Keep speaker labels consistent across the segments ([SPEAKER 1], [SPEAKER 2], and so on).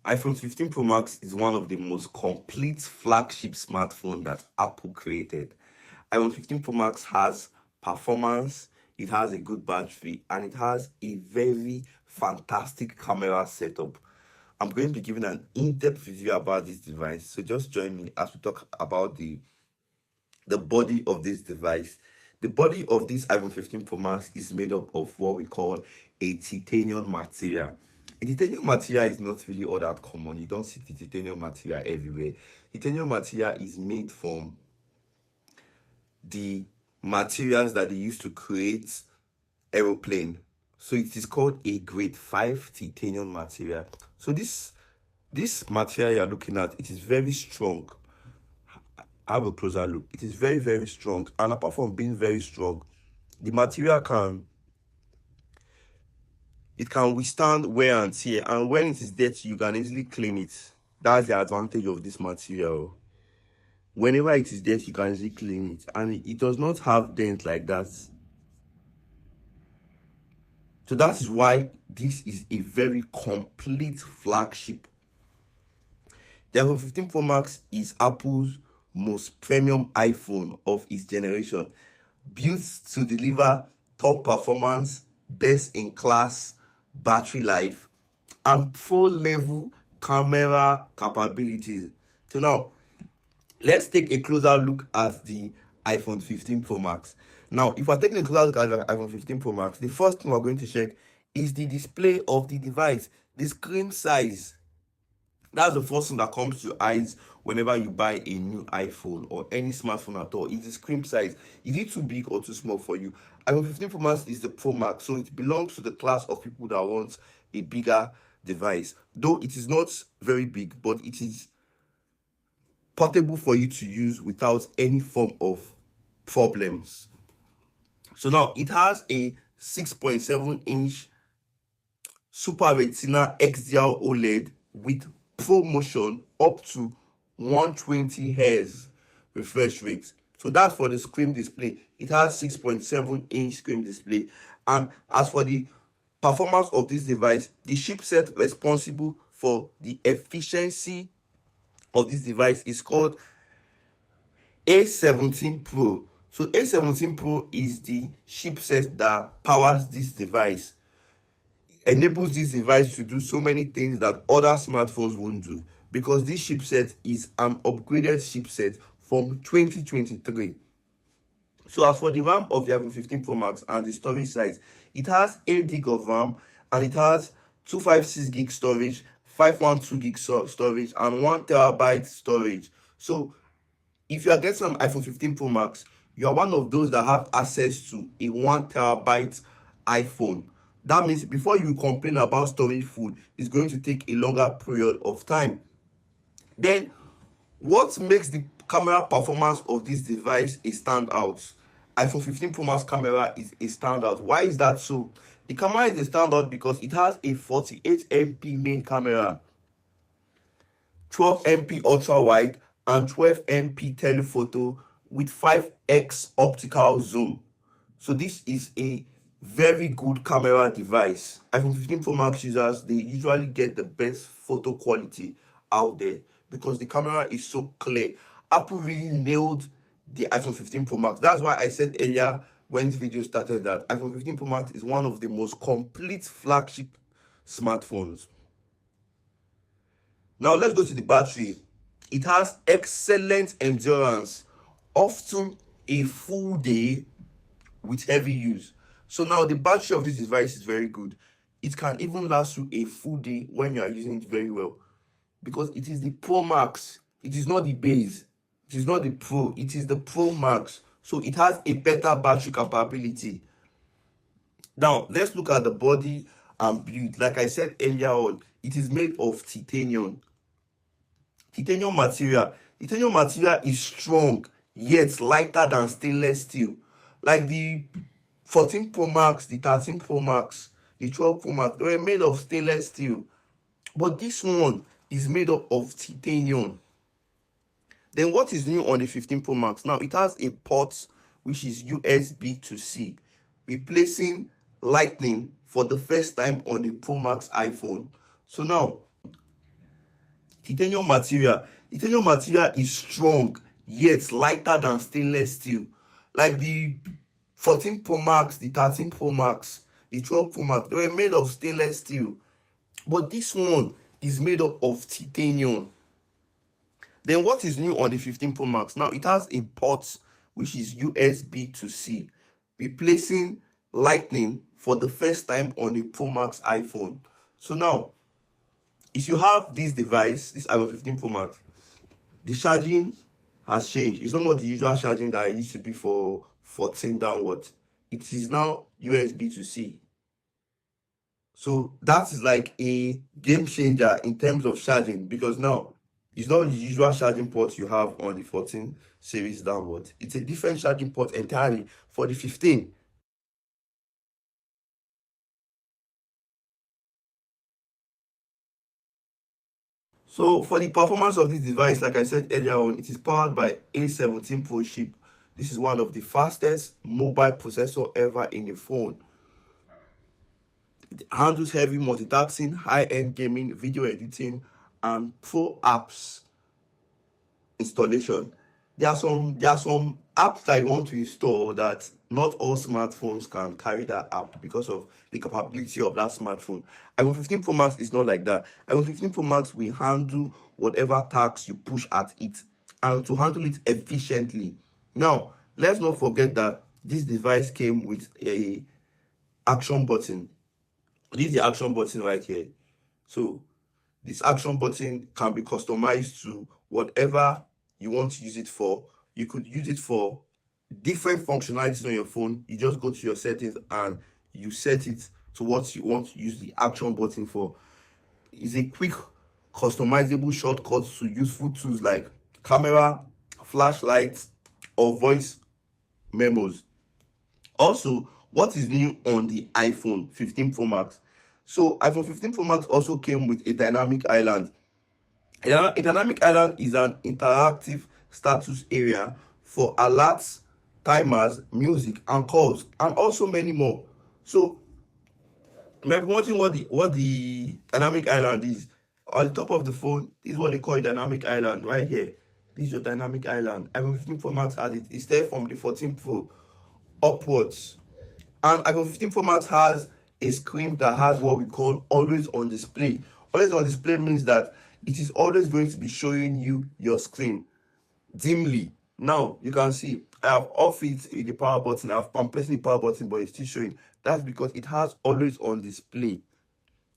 [SPEAKER 1] iPhone 15 Pro Max is one of the most complete flagship smartphones that Apple created. iPhone 15 Pro Max has performance, it has a good battery, and it has a very fantastic camera setup. I'm going to be giving an in-depth review about this device, so just join me as we talk about the body of this device. The body of this iPhone 15 Pro Max is made up of what we call a titanium material. A titanium material is not really all that common. You don't see the titanium material everywhere. Titanium material is made from the materials that they used to create aeroplane. So it is called a grade 5 titanium material. So this material you're looking at, it is very strong. Have a closer look. It is very, very strong. And apart from being very strong, the material can withstand wear and tear. And when it is dirty, you can easily clean it. That's the advantage of this material. Whenever it is dirty, you can easily clean it. And it does not have dents like that. So that is why this is a very complete flagship. The iPhone 15 Pro Max is Apple's most premium iPhone of its generation, built to deliver top performance, best in class battery life, and pro level camera capabilities. So now, let's take a closer look at the iPhone 15 Pro Max. Now, if we're taking a closer look at the iPhone 15 Pro Max, the first thing we're going to check is the display of the device, the screen size. That's the first thing that comes to your eyes whenever you buy a new iPhone or any smartphone at all. Is the screen size. Is it too big or too small for you? iPhone 15 Pro Max is the Pro Max, so it belongs to the class of people that want a bigger device. Though it is not very big, but it is portable for you to use without any form of problems. So now it has a 6.7-inch Super Retina XDR OLED with ProMotion up to 120 Hz refresh rate. So that's for the screen display. It has 6.7-inch screen display. And as for the performance of this device, the chipset responsible for the efficiency of this device is called A17 Pro. So A17 Pro is the chipset that powers this device, enables this device to do so many things that other smartphones won't do, because this chipset is an upgraded chipset from 2023. So as for the RAM of the iPhone 15 Pro Max and the storage size, it has 8 gig of RAM and it has 256 gig storage, 512 gig storage, and 1 terabyte storage. So if you are getting an iPhone 15 Pro Max, you are one of those that have access to a 1 terabyte iPhone. That means before you complain about storage full, it's going to take a longer period of time. Then, what makes the camera performance of this device a standout? iPhone 15 Pro Max camera is a standout. Why is that so? The camera is a standout because it has a 48 MP main camera, 12 MP ultra wide, and 12 MP telephoto with 5x optical zoom. So this is a very good camera device. iPhone 15 Pro Max users, they usually get the best photo quality out there because the camera is so clear. Apple really nailed the iPhone 15 Pro Max. That's why I said earlier when this video started that iPhone 15 Pro Max is one of the most complete flagship smartphones. Now let's go to the battery. It has excellent endurance, often a full day with heavy use. So now the battery of this device is very good. It can even last you a full day when you are using it very well, because it is the Pro Max. It is not the base. It is not the Pro. It is the Pro Max. So it has a better battery capability. Now let's look at the body and build. Like I said earlier on, it is made of titanium. Titanium material. Titanium material is strong yet lighter than stainless steel. Like the 14 Pro Max, the 13 Pro Max, the 12 Pro Max, they were made of stainless steel. But this one is made up of titanium. Then what is new on the 15 Pro Max? Now it has a port which is USB to C, replacing Lightning for the first time on the Pro Max iPhone. So now Titanium material. Titanium material is strong yet lighter than stainless steel. Like the 14 Pro Max, the 13 Pro Max, the 12 Pro Max, they were made of stainless steel. But this one is made up of titanium. Then what is new on the 15 Pro Max? Now it has a port which is USB to C, replacing Lightning for the first time on a Pro Max iPhone. So now, if you have this device, this iPhone 15 Pro Max, the charging has changed. It's not the usual charging that it used to be for 14 downwards. It is now USB to C. So that is like a game changer in terms of charging, because now it's not the usual charging port you have on the 14 series downwards. It's a different charging port entirely for the 15. So for the performance of this device, like I said earlier on, it is powered by A17 Pro chip. This is one of the fastest mobile processor ever in a phone. It handles heavy multitasking, high-end gaming, video editing, and pro apps installation. There are some apps that you want to install that not all smartphones can carry that app because of the capability of that smartphone. iPhone 15 Pro Max is not like that. iPhone 15 Pro Max will handle whatever task you push at it, and to handle it efficiently. Now, let's not forget that this device came with a action button. This is the action button right here. So this action button can be customized to whatever you want to use it for. You could use it for different functionalities on your phone. You just go to your settings and you set it to what you want to use the action button for. It's a quick customizable shortcut to useful tools like camera, flashlights, or voice memos. Also, what is new on the iPhone 15 Pro Max? So iPhone 15 Pro Max also came with a dynamic island. A dynamic island is an interactive status area for alerts, timers, music, and calls, and also many more. So you might be wondering what the dynamic island is. On the top of the phone is what they call a dynamic island right here. This is your dynamic island. iPhone 15 Pro Max had it. It's there from the 14 Pro upwards. And iPhone 15 Pro Max has a screen that has what we call always on display. Always on display means that it is always going to be showing you your screen dimly. Now you can see I have off it with the power button. I'm pressing the power button, but it's still showing. That's because it has always on display.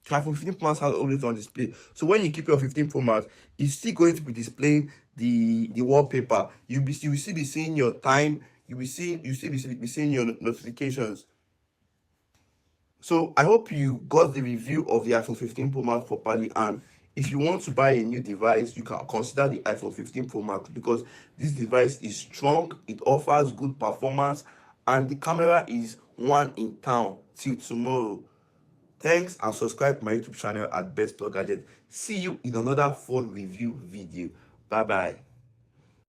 [SPEAKER 1] iPhone 15 Pro Max has always on display. So when you keep your 15 Pro Max, it's still going to be displaying the wallpaper. You will still be seeing your time. You still be seeing your notifications. So I hope you got the review of the iPhone 15 Pro Max properly, and if you want to buy a new device, you can consider the iPhone 15 Pro Max because this device is strong, it offers good performance, and the camera is one in town. Till tomorrow. Thanks, and subscribe to my YouTube channel at Best Blog Gadget. See you in another phone review video. Bye bye.